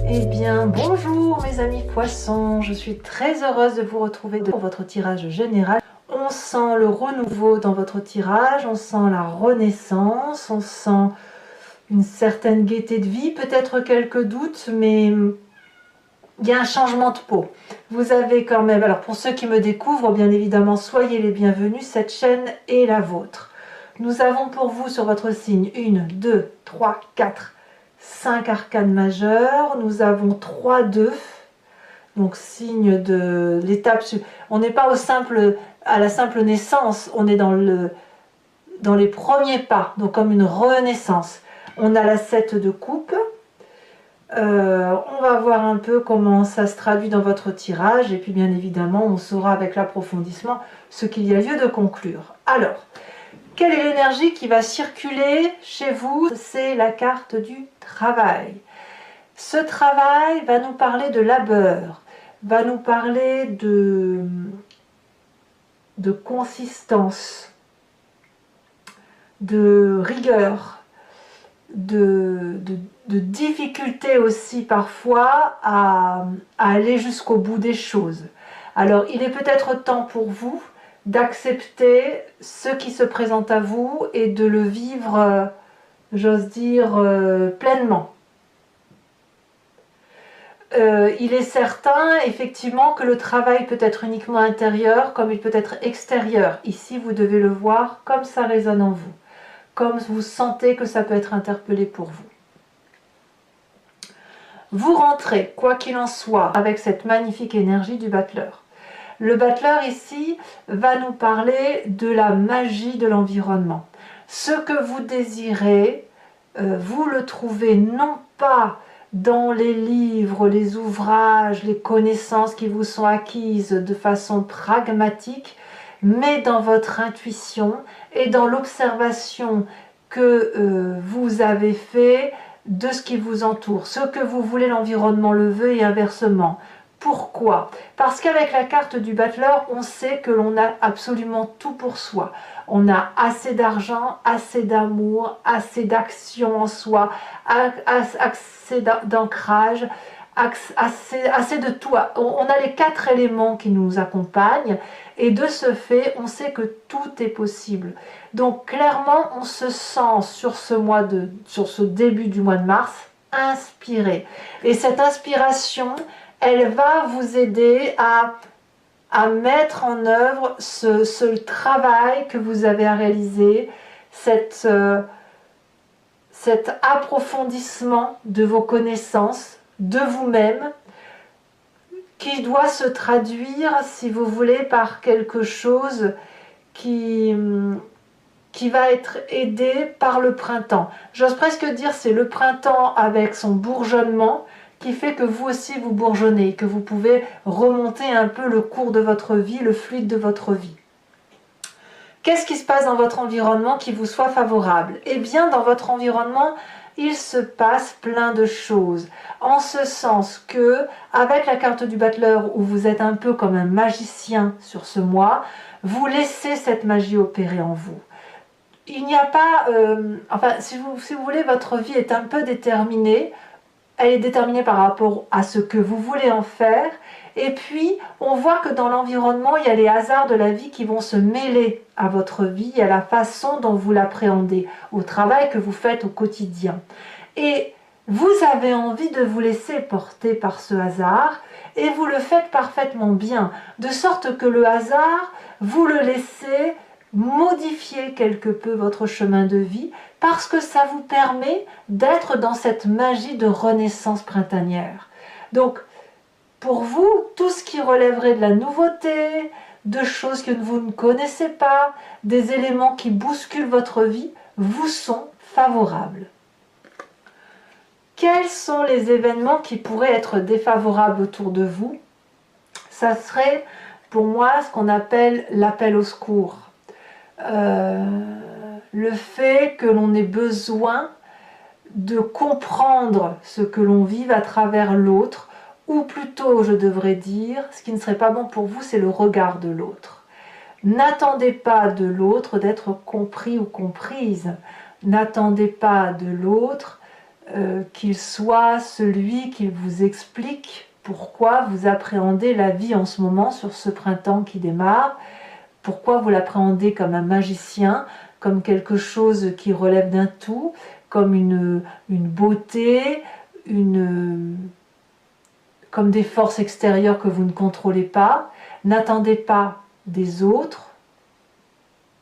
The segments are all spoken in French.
Eh bien, bonjour mes amis poissons, je suis très heureuse de vous retrouver pour votre tirage général. On sent le renouveau dans votre tirage, on sent la renaissance, on sent une certaine gaieté de vie, peut-être quelques doutes, mais il y a un changement de peau. Vous avez quand même, alors pour ceux qui me découvrent, bien évidemment, soyez les bienvenus, cette chaîne est la vôtre. Nous avons pour vous sur votre signe 1, 2, 3, 4, 5 arcanes majeures. Nous avons 3 2, donc signe de l'étape. On n'est pas à la simple naissance, on est dans les premiers pas, donc comme une renaissance. On a la 7 de coupe. On va voir un peu comment ça se traduit dans votre tirage et puis bien évidemment on saura avec l'approfondissement ce qu'il y a lieu de conclure. Alors, quelle est l'énergie qui va circuler chez vous? C'est la carte du travail. Ce travail va nous parler de labeur, va nous parler de consistance, de rigueur, de difficulté aussi parfois à aller jusqu'au bout des choses. Alors il est peut-être temps pour vous d'accepter ce qui se présente à vous et de le vivre, j'ose dire, pleinement. Il est certain effectivement que le travail peut être uniquement intérieur comme il peut être extérieur. Ici vous devez le voir comme ça résonne en vous, comme vous sentez que ça peut être interpellé pour vous. Vous rentrez, quoi qu'il en soit, avec cette magnifique énergie du battleur. Le battleur ici va nous parler de la magie de l'environnement. Ce que vous désirez, vous le trouvez non pas dans les livres, les ouvrages, les connaissances qui vous sont acquises de façon pragmatique, mais dans votre intuition et dans l'observation que vous avez fait de ce qui vous entoure. Ce que vous voulez, l'environnement le veut et inversement. Pourquoi? Parce qu'avec la carte du battleur, on sait que l'on a absolument tout pour soi. On a assez d'argent, assez d'amour, assez d'action en soi, assez d'ancrage, assez de tout. On a les 4 éléments qui nous accompagnent et de ce fait, on sait que tout est possible. Donc clairement, on se sent sur ce début du mois de mars inspiré. Et cette inspiration, elle va vous aider à mettre en œuvre ce travail que vous avez à réaliser, cet approfondissement de vos connaissances, de vous-même, qui doit se traduire, si vous voulez, par quelque chose qui va être aidé par le printemps. J'ose presque dire c'est le printemps avec son bourgeonnement qui fait que vous aussi vous bourgeonnez, que vous pouvez remonter un peu le cours de votre vie, le fluide de votre vie. Qu'est-ce qui se passe dans votre environnement qui vous soit favorable? Eh bien, dans votre environnement, il se passe plein de choses. En ce sens que, avec la carte du battleur, où vous êtes un peu comme un magicien sur ce mois, vous laissez cette magie opérer en vous. Il n'y a pas... enfin, si vous voulez, votre vie est un peu déterminée. Elle est déterminée par rapport à ce que vous voulez en faire. Et puis, on voit que dans l'environnement, il y a les hasards de la vie qui vont se mêler à votre vie et à la façon dont vous l'appréhendez, au travail que vous faites au quotidien. Et vous avez envie de vous laisser porter par ce hasard et vous le faites parfaitement bien, de sorte que le hasard, vous le laissez modifier quelque peu votre chemin de vie parce que ça vous permet d'être dans cette magie de renaissance printanière. Donc, pour vous, tout ce qui relèverait de la nouveauté, de choses que vous ne connaissez pas, des éléments qui bousculent votre vie, vous sont favorables. Quels sont les événements qui pourraient être défavorables autour de vous? Ça serait pour moi ce qu'on appelle l'appel au secours. Le fait que l'on ait besoin de comprendre ce que l'on vive à travers l'autre, ou plutôt, je devrais dire, ce qui ne serait pas bon pour vous, c'est le regard de l'autre. N'attendez pas de l'autre d'être compris ou comprise. N'attendez pas de l'autre qu'il soit celui qui vous explique pourquoi vous appréhendez la vie en ce moment sur ce printemps qui démarre, pourquoi vous l'appréhendez comme un magicien, comme quelque chose qui relève d'un tout, comme une beauté, comme des forces extérieures que vous ne contrôlez pas. N'attendez pas des autres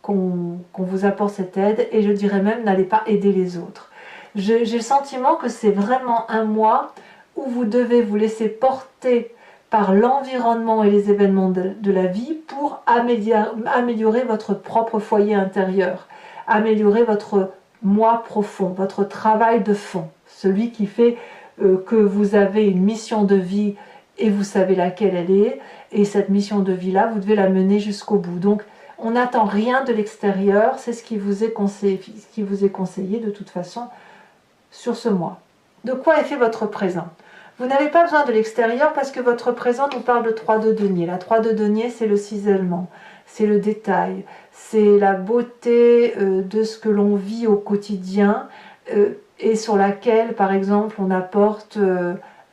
qu'on vous apporte cette aide, et je dirais même n'allez pas aider les autres. J'ai le sentiment que c'est vraiment un mois où vous devez vous laisser porter par l'environnement et les événements de la vie pour améliorer votre propre foyer intérieur, améliorer votre moi profond, votre travail de fond, celui qui fait que vous avez une mission de vie et vous savez laquelle elle est, et cette mission de vie-là, vous devez la mener jusqu'au bout. Donc, on n'attend rien de l'extérieur, c'est ce qui vous est conseillé de toute façon sur ce mois. De quoi est fait votre présent? Vous n'avez pas besoin de l'extérieur parce que votre présent nous parle de 3 de denier. La 3 de denier, c'est le cisaillement, c'est le détail, c'est la beauté de ce que l'on vit au quotidien et sur laquelle, par exemple, on apporte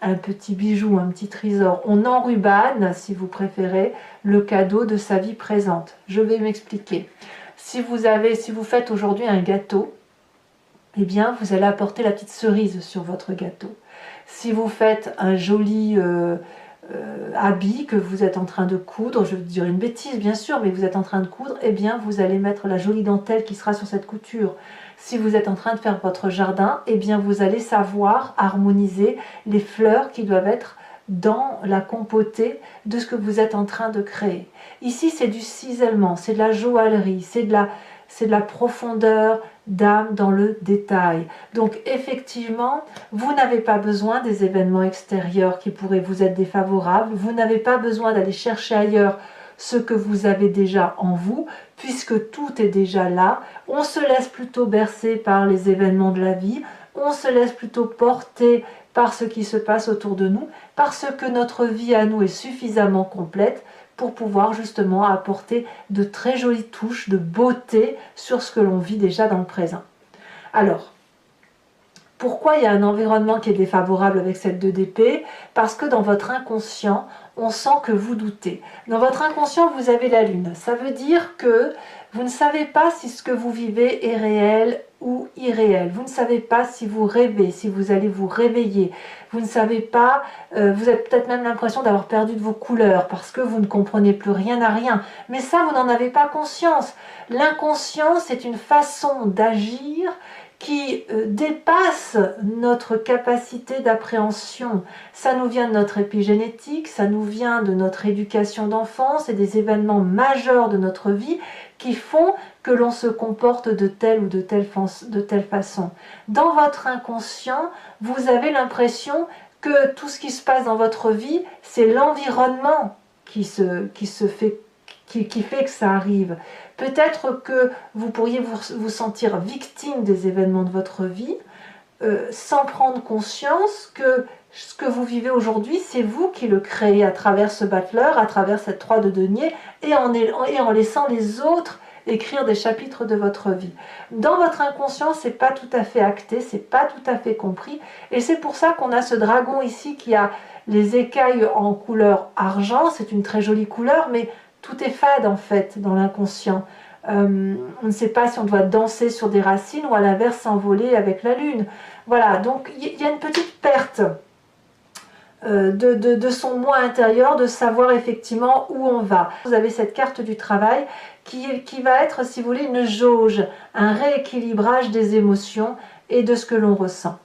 un petit bijou, un petit trésor. On enrubane, si vous préférez, le cadeau de sa vie présente. Je vais m'expliquer. Si vous faites aujourd'hui un gâteau, eh bien, vous allez apporter la petite cerise sur votre gâteau. Si vous faites un joli habit que vous êtes en train de coudre, je vais dire une bêtise bien sûr, mais vous êtes en train de coudre, eh bien, vous allez mettre la jolie dentelle qui sera sur cette couture. Si vous êtes en train de faire votre jardin, eh bien, vous allez savoir harmoniser les fleurs qui doivent être dans la compotée de ce que vous êtes en train de créer. Ici, c'est du cisaillement, c'est de la joaillerie, c'est de la profondeur d'âme dans le détail. Donc effectivement, vous n'avez pas besoin des événements extérieurs qui pourraient vous être défavorables, vous n'avez pas besoin d'aller chercher ailleurs ce que vous avez déjà en vous, puisque tout est déjà là. On se laisse plutôt bercer par les événements de la vie, on se laisse plutôt porter par ce qui se passe autour de nous, parce que notre vie à nous est suffisamment complète pour pouvoir justement apporter de très jolies touches de beauté sur ce que l'on vit déjà dans le présent. Alors, pourquoi il y a un environnement qui est défavorable avec cette 2 d'épée? Parce que dans votre inconscient, on sent que vous doutez. Dans votre inconscient, vous avez la lune. Ça veut dire que vous ne savez pas si ce que vous vivez est réel ou irréel. Vous ne savez pas si vous rêvez, si vous allez vous réveiller. Vous ne savez pas, vous avez peut-être même l'impression d'avoir perdu de vos couleurs parce que vous ne comprenez plus rien à rien. Mais ça, vous n'en avez pas conscience. L'inconscient, c'est une façon d'agir qui dépasse notre capacité d'appréhension. Ça nous vient de notre épigénétique, ça nous vient de notre éducation d'enfance et des événements majeurs de notre vie qui font que l'on se comporte de telle ou de telle façon. Dans votre inconscient, vous avez l'impression que tout ce qui se passe dans votre vie, c'est l'environnement qui fait que ça arrive. Peut-être que vous pourriez vous sentir victime des événements de votre vie sans prendre conscience que ce que vous vivez aujourd'hui, c'est vous qui le créez à travers ce battleur, à travers cette 3 de denier et en laissant les autres écrire des chapitres de votre vie. Dans votre inconscient, c'est pas tout à fait acté, c'est pas tout à fait compris, et c'est pour ça qu'on a ce dragon ici qui a les écailles en couleur argent. C'est une très jolie couleur, mais tout est fade en fait dans l'inconscient. On ne sait pas si on doit danser sur des racines ou à l'inverse s'envoler avec la lune. Voilà, donc il y a une petite perte de son moi intérieur, de savoir effectivement où on va. Vous avez cette carte du travail qui va être, si vous voulez, une jauge, un rééquilibrage des émotions et de ce que l'on ressent.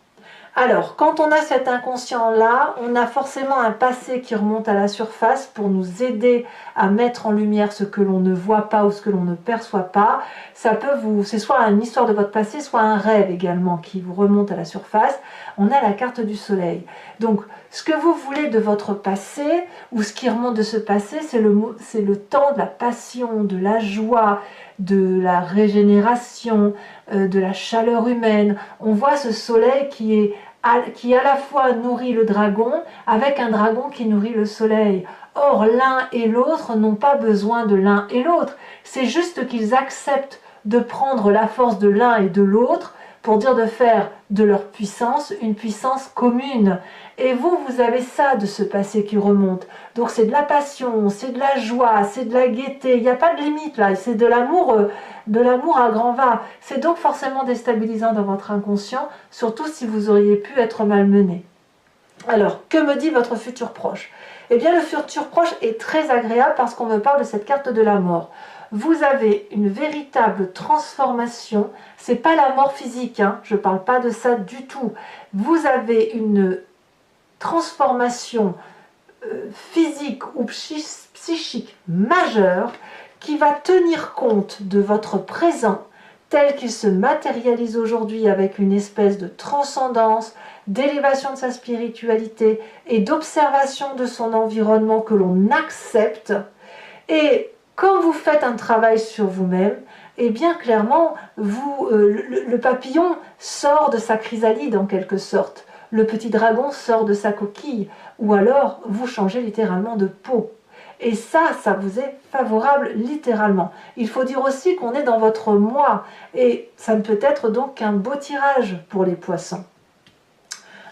Alors, quand on a cet inconscient-là, on a forcément un passé qui remonte à la surface pour nous aider à mettre en lumière ce que l'on ne voit pas ou ce que l'on ne perçoit pas. C'est soit une histoire de votre passé, soit un rêve également qui vous remonte à la surface. On a la carte du soleil. Donc, ce que vous voulez de votre passé, ou ce qui remonte de ce passé, c'est le temps de la passion, de la joie, de la régénération, de la chaleur humaine. On voit ce soleil qui à la fois nourrit le dragon avec un dragon qui nourrit le soleil. Or, l'un et l'autre n'ont pas besoin de l'un et l'autre. C'est juste qu'ils acceptent de prendre la force de l'un et de l'autre pour dire de faire de leur puissance une puissance commune. Et vous, vous avez ça de ce passé qui remonte. Donc c'est de la passion, c'est de la joie, c'est de la gaieté. Il n'y a pas de limite là, c'est de l'amour à grand va. C'est donc forcément déstabilisant dans votre inconscient, surtout si vous auriez pu être malmené. Alors, que me dit votre futur proche? Eh bien, le futur proche est très agréable parce qu'on me parle de cette carte de la mort. Vous avez une véritable transformation. C'est pas la mort physique, hein, je ne parle pas de ça du tout. Vous avez une transformation physique ou psychique majeure qui va tenir compte de votre présent tel qu'il se matérialise aujourd'hui avec une espèce de transcendance, d'élévation de sa spiritualité et d'observation de son environnement que l'on accepte. Et quand vous faites un travail sur vous-même, eh bien clairement, le papillon sort de sa chrysalide en quelque sorte. Le petit dragon sort de sa coquille. Ou alors, vous changez littéralement de peau. Et ça vous est favorable littéralement. Il faut dire aussi qu'on est dans votre moi. Et ça ne peut être donc qu'un beau tirage pour les poissons.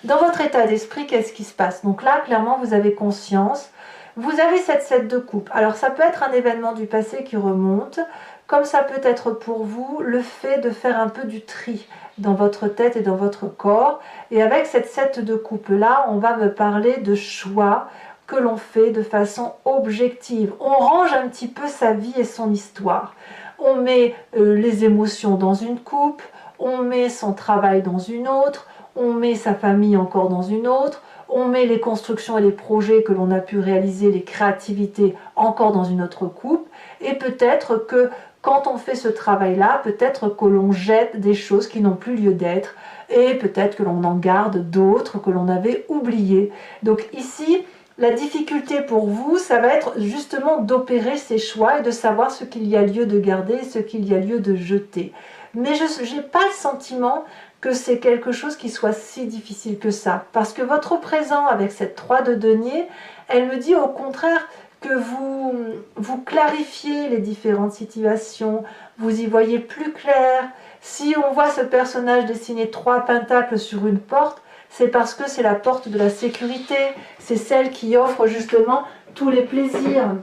Dans votre état d'esprit, qu'est-ce qui se passe? Donc là, clairement, vous avez conscience. Vous avez cette 7 de coupe. Alors ça peut être un événement du passé qui remonte, comme ça peut être pour vous le fait de faire un peu du tri dans votre tête et dans votre corps. Et avec cette 7 de coupe là, on va me parler de choix que l'on fait de façon objective. On range un petit peu sa vie et son histoire. On met les émotions dans une coupe, on met son travail dans une autre, on met sa famille encore dans une autre, on met les constructions et les projets que l'on a pu réaliser, les créativités encore dans une autre coupe, et peut-être que quand on fait ce travail-là, peut-être que l'on jette des choses qui n'ont plus lieu d'être, et peut-être que l'on en garde d'autres que l'on avait oubliées. Donc ici, la difficulté pour vous, ça va être justement d'opérer ces choix et de savoir ce qu'il y a lieu de garder et ce qu'il y a lieu de jeter. Mais je n'ai pas le sentiment que c'est quelque chose qui soit si difficile que ça. Parce que votre présent avec cette 3 de denier, elle me dit au contraire que vous clarifiez les différentes situations, vous y voyez plus clair. Si on voit ce personnage dessiner 3 pentacles sur une porte, c'est parce que c'est la porte de la sécurité, c'est celle qui offre justement tous les plaisirs.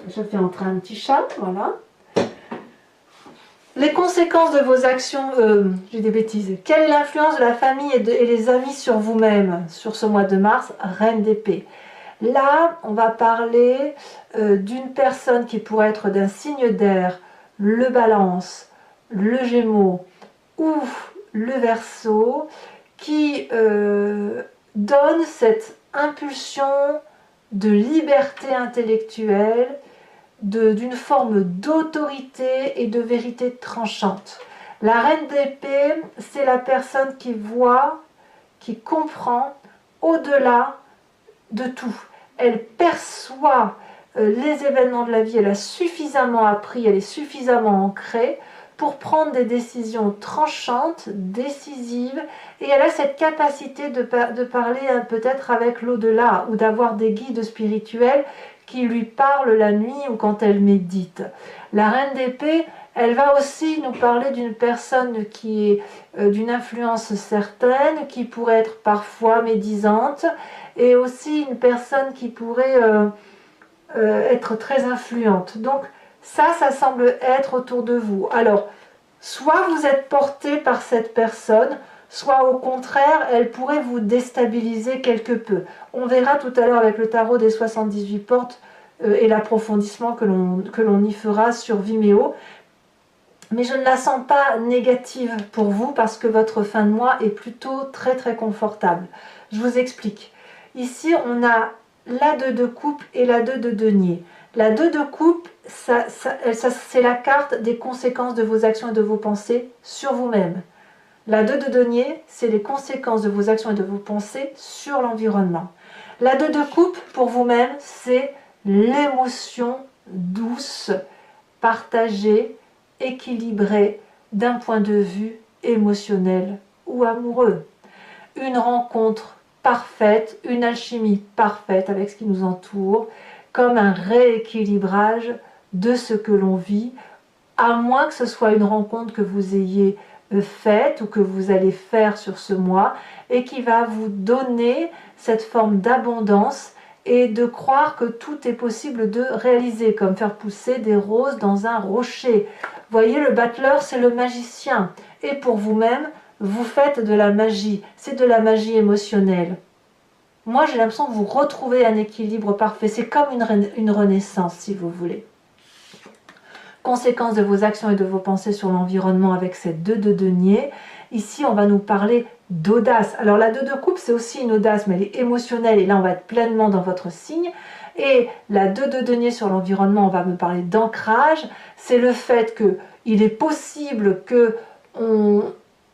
Je fais entrer un petit chat, voilà. Les conséquences de vos actions, j'ai des bêtises. Quelle est l'influence de la famille et les amis sur vous-même sur ce mois de mars? Reine d'épée. Là, on va parler d'une personne qui pourrait être d'un signe d'air, le Balance, le Gémeaux ou le Verseau, qui donne cette impulsion de liberté intellectuelle, d'une forme d'autorité et de vérité tranchante. La reine d'épée, c'est la personne qui voit, qui comprend au-delà de tout. Elle perçoit les événements de la vie, elle a suffisamment appris, elle est suffisamment ancrée pour prendre des décisions tranchantes, décisives, et elle a cette capacité de parler peut-être avec l'au-delà, ou d'avoir des guides spirituels qui lui parlent la nuit ou quand elle médite. La reine d'épée, elle va aussi nous parler d'une personne qui est d'une influence certaine, qui pourrait être parfois médisante, et aussi une personne qui pourrait être très influente. Donc ça semble être autour de vous. Alors, soit vous êtes porté par cette personne, soit au contraire, elle pourrait vous déstabiliser quelque peu. On verra tout à l'heure avec le tarot des 78 portes et l'approfondissement que l'on y fera sur Vimeo. Mais je ne la sens pas négative pour vous parce que votre fin de mois est plutôt très très confortable. Je vous explique. Ici, on a la 2 de coupe et la 2 de denier. La 2 de coupe, c'est la carte des conséquences de vos actions et de vos pensées sur vous-même. La 2 de denier, c'est les conséquences de vos actions et de vos pensées sur l'environnement. La 2 de coupe, pour vous-même, c'est l'émotion douce, partagée, équilibrée d'un point de vue émotionnel ou amoureux. Une rencontre parfaite, une alchimie parfaite avec ce qui nous entoure, comme un rééquilibrage de ce que l'on vit, à moins que ce soit une rencontre que vous ayez faites ou que vous allez faire sur ce mois et qui va vous donner cette forme d'abondance et de croire que tout est possible de réaliser, comme faire pousser des roses dans un rocher. Voyez, le battleur, c'est le magicien. Et pour vous-même, vous faites de la magie. C'est de la magie émotionnelle. Moi, j'ai l'impression que vous retrouvez un équilibre parfait. C'est comme une renaissance, si vous voulez. Conséquence de vos actions et de vos pensées sur l'environnement avec ces 2 de denier. Ici, on va nous parler d'audace. Alors, la 2 de coupe, c'est aussi une audace, mais elle est émotionnelle. Et là, on va être pleinement dans votre signe. Et la 2 de denier sur l'environnement, on va me parler d'ancrage. C'est le fait qu'il est possible que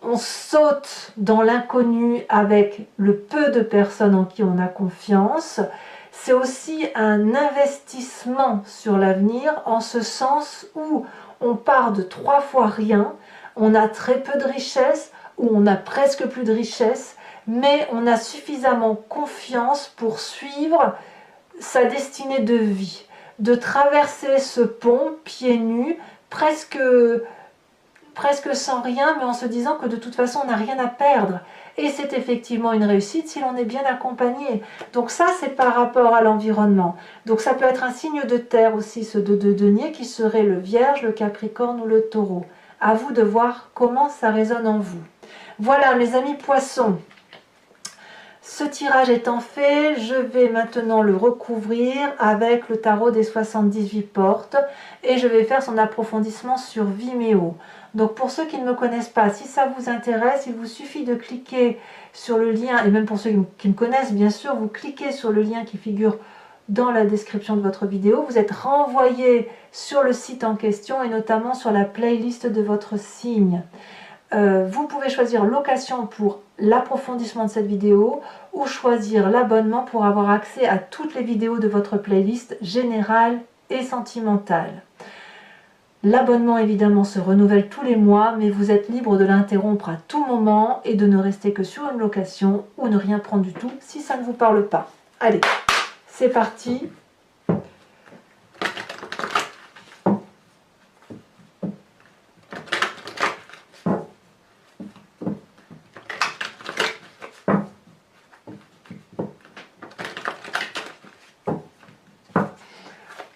on saute dans l'inconnu avec le peu de personnes en qui on a confiance. C'est aussi un investissement sur l'avenir en ce sens où on part de 3 fois rien, on a très peu de richesse ou on a presque plus de richesse, mais on a suffisamment confiance pour suivre sa destinée de vie, de traverser ce pont pieds nus, presque sans rien, mais en se disant que de toute façon on n'a rien à perdre. Et c'est effectivement une réussite si l'on est bien accompagné. Donc ça, c'est par rapport à l'environnement. Donc ça peut être un signe de terre aussi, ce 2 de denier, qui serait le Vierge, le Capricorne ou le Taureau. À vous de voir comment ça résonne en vous. Voilà, mes amis Poissons. Ce tirage étant fait, je vais maintenant le recouvrir avec le tarot des 78 portes et je vais faire son approfondissement sur Vimeo. Donc pour ceux qui ne me connaissent pas, si ça vous intéresse, il vous suffit de cliquer sur le lien, et même pour ceux qui me connaissent bien sûr, vous cliquez sur le lien qui figure dans la description de votre vidéo. Vous êtes renvoyé sur le site en question et notamment sur la playlist de votre signe. Vous pouvez choisir location pour l'approfondissement de cette vidéo ou choisir l'abonnement pour avoir accès à toutes les vidéos de votre playlist générale et sentimentale. L'abonnement évidemment se renouvelle tous les mois, mais vous êtes libre de l'interrompre à tout moment et de ne rester que sur une location ou ne rien prendre du tout si ça ne vous parle pas. Allez, c'est parti.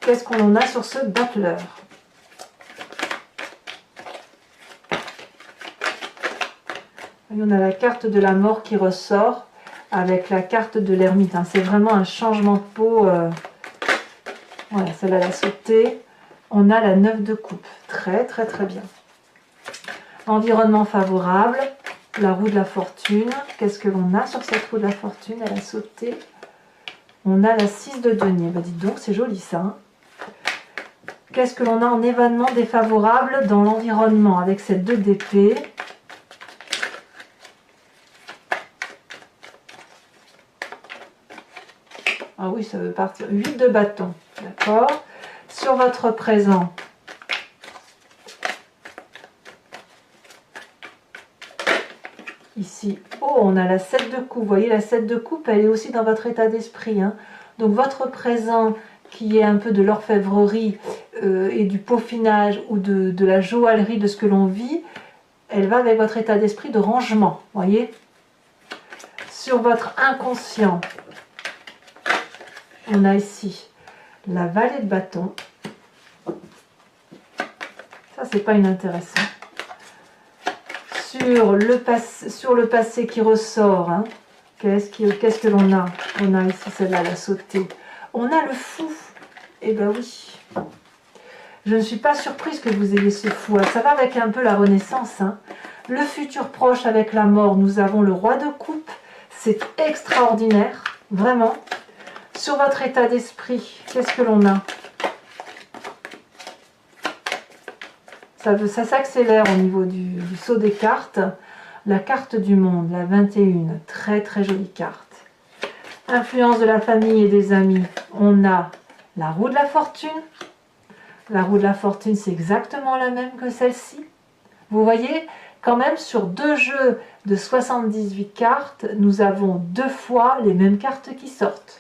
Qu'est-ce qu'on en a sur ce battleur? On a la carte de la mort qui ressort avec la carte de l'ermite. C'est vraiment un changement de peau. Voilà, celle-là, elle a sauté. On a la 9 de coupe. Très, très, très bien. Environnement favorable. La roue de la fortune. Qu'est-ce que l'on a sur cette roue de la fortune? Elle a sauté. On a la 6 de denier. Bah, dites donc, c'est joli ça. Hein. Qu'est-ce que l'on a en événement défavorable dans l'environnement avec cette 2 d'épée? Ah oui, ça veut partir. 8 de bâton. D'accord. Sur votre présent. Ici. Oh, on a la 7 de coupe. Vous voyez, la 7 de coupe, elle est aussi dans votre état d'esprit. Hein. Donc, votre présent, qui est un peu de l'orfèvrerie et du peaufinage ou de la joaillerie de ce que l'on vit, elle va avec votre état d'esprit de rangement. Voyez. Sur votre inconscient. On a ici la vallée de bâton. Ça, c'est pas inintéressant. Sur le passé qui ressort, hein, qu'est-ce que l'on a? On a ici celle-là, la sautée. On a le fou. Eh ben oui. Je ne suis pas surprise que vous ayez ce fou. Ça va avec un peu la renaissance. Hein. Le futur proche avec la mort, nous avons le roi de coupe. C'est extraordinaire, vraiment. Sur votre état d'esprit, qu'est-ce que l'on a? Ça s'accélère au niveau du saut des cartes. La carte du monde, la 21. Très très jolie carte. Influence de la famille et des amis. On a la roue de la fortune. La roue de la fortune, c'est exactement la même que celle-ci. Vous voyez, quand même, sur 2 jeux de 78 cartes, nous avons 2 fois les mêmes cartes qui sortent.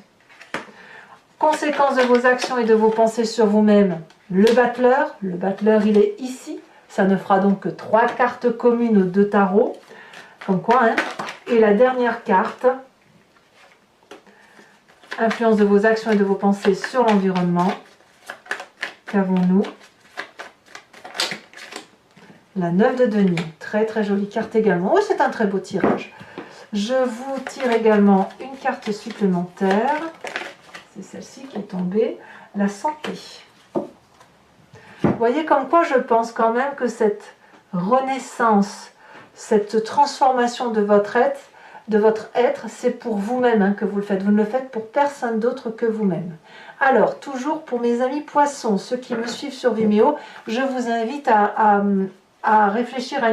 Conséquence de vos actions et de vos pensées sur vous-même, le battleur il est ici, Ça ne fera donc que 3 cartes communes aux 2 tarots. Comme quoi, hein. Et la dernière carte, influence de vos actions et de vos pensées sur l'environnement. Qu'avons-nous? La 9 de denier. Très très jolie carte également. Oh, c'est un très beau tirage. Je vous tire également une carte supplémentaire. C'est celle-ci qui est tombée. La santé. Vous voyez comme quoi je pense quand même que cette renaissance, cette transformation de votre être, c'est pour vous-même hein, que vous le faites. Vous ne le faites pour personne d'autre que vous-même. Alors, toujours pour mes amis poissons, ceux qui me suivent sur Vimeo, je vous invite à réfléchir à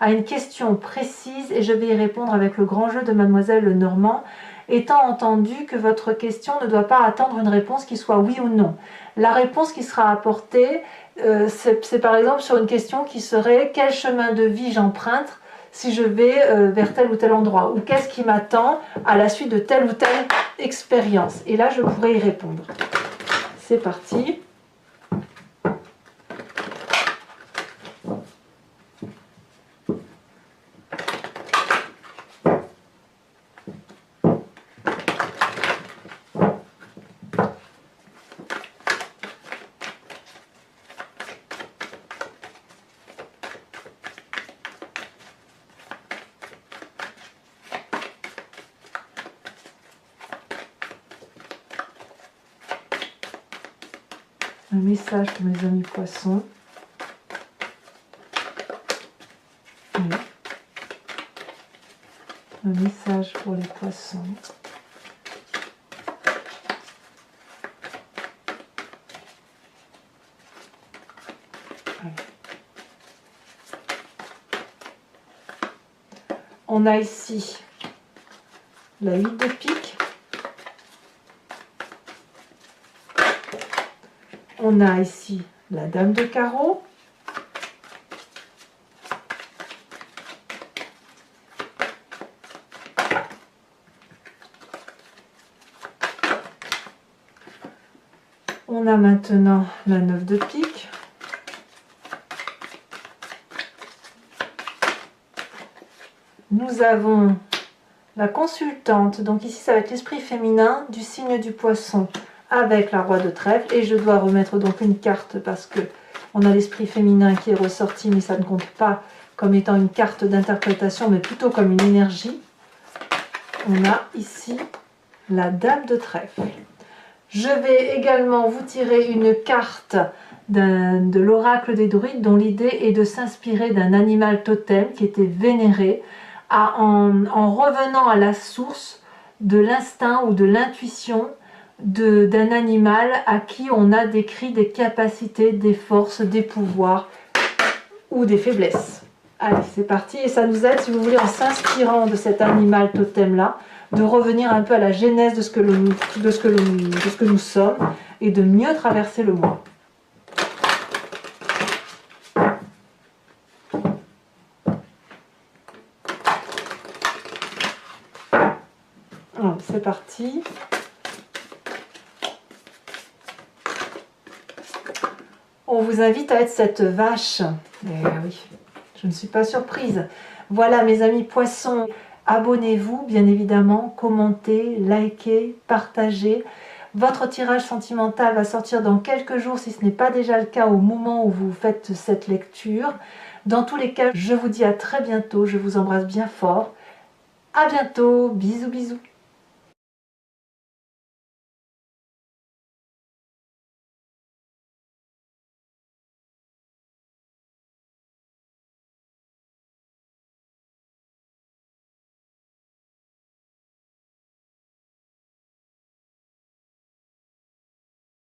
une question précise et je vais y répondre avec le grand jeu de Mademoiselle Lenormand, étant entendu que votre question ne doit pas attendre une réponse qui soit oui ou non. La réponse qui sera apportée, c'est par exemple sur une question qui serait « Quel chemin de vie j'emprunte si je vais vers tel ou tel endroit ?» ou « Qu'est-ce qui m'attend à la suite de telle ou telle expérience ?» Et là, je pourrais y répondre. C'est parti. Un message pour mes amis poissons. Oui. Un message pour les poissons. Oui. On a ici la 8 de pique. On a ici la dame de carreau. On a maintenant la 9 de pique. Nous avons la consultante, donc ici ça va être l'esprit féminin du signe du poisson avec la roi de trèfle, et je dois remettre donc une carte parce que on a l'esprit féminin qui est ressorti, mais ça ne compte pas comme étant une carte d'interprétation, mais plutôt comme une énergie. On a ici la dame de trèfle. Je vais également vous tirer une carte de l'oracle des druides, dont l'idée est de s'inspirer d'un animal totem qui était vénéré, en revenant à la source de l'instinct ou de l'intuition d'un animal à qui on a décrit des capacités, des forces, des pouvoirs ou des faiblesses. Allez, c'est parti, et ça nous aide, si vous voulez, en s'inspirant de cet animal totem-là, de revenir un peu à la genèse de ce que nous sommes et de mieux traverser le mois. C'est parti. On vous invite à être cette vache. Oui, je ne suis pas surprise. Voilà mes amis poissons, abonnez-vous bien évidemment, commentez, likez, partagez. Votre tirage sentimental va sortir dans quelques jours si ce n'est pas déjà le cas au moment où vous faites cette lecture. Dans tous les cas, je vous dis à très bientôt, je vous embrasse bien fort. À bientôt, bisous bisous.